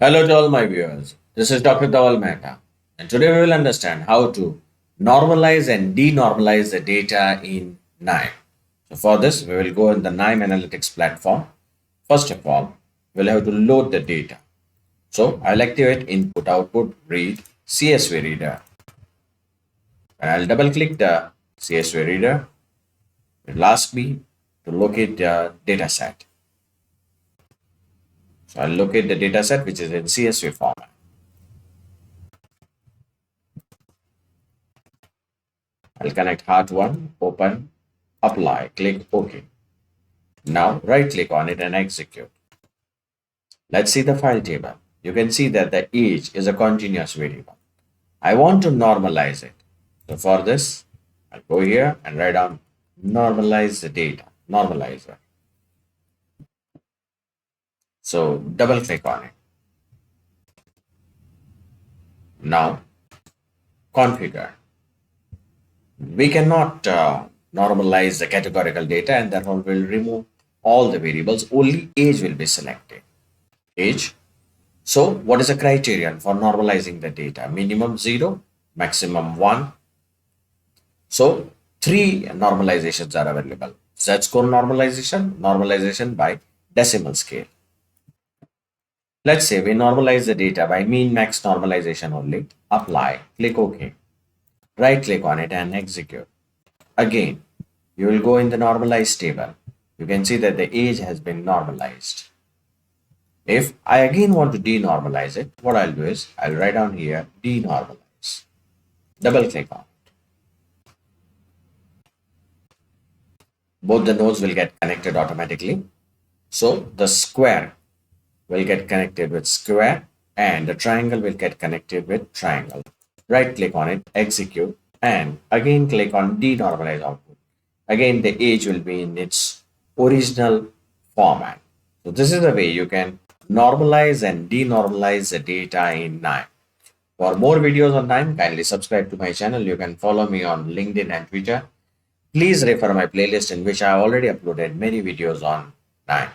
Hello to all my viewers. This is Dr. Dhaval Maheta, and today we will understand how to normalize and denormalize the data in KNIME. So for this, we will go in the KNIME Analytics platform. First of all, we'll have to load the data. So I'll activate Input, Output, Read, CSV Reader. And I'll double click the CSV Reader. It will ask me to locate the data set. So I'll locate the data set which is in CSV format. I'll connect Heart1, open, apply, click OK. Now right click on it and execute. Let's see the file table. You can see that the age is a continuous variable. I want to normalize it. So for this, I'll go here and write down normalize the data, normalizer. So double click on it. Now configure. We cannot normalize the categorical data, and therefore we'll remove all the variables. Only age will be selected. Age. So what is the criterion for normalizing the data? Minimum 0, maximum 1. So 3 normalizations are available. Z-score normalization, normalization by decimal scale. Let's say we normalize the data by mean max normalization only. Apply, click OK. Right click on it and execute. Again, you will go in the normalize table. You can see that the age has been normalized. If I again want to denormalize it, what I'll do is I'll write down here denormalize. Double click on it. Both the nodes will get connected automatically. So the square will get connected with square and the triangle will get connected with triangle. Right click on it, execute, and again click on denormalize output. Again, the age will be in its original format. So this is the way you can normalize and denormalize the data in KNIME. For more videos on KNIME, kindly subscribe to my channel. You can follow me on LinkedIn and Twitter. Please refer my playlist in which I have already uploaded many videos on KNIME.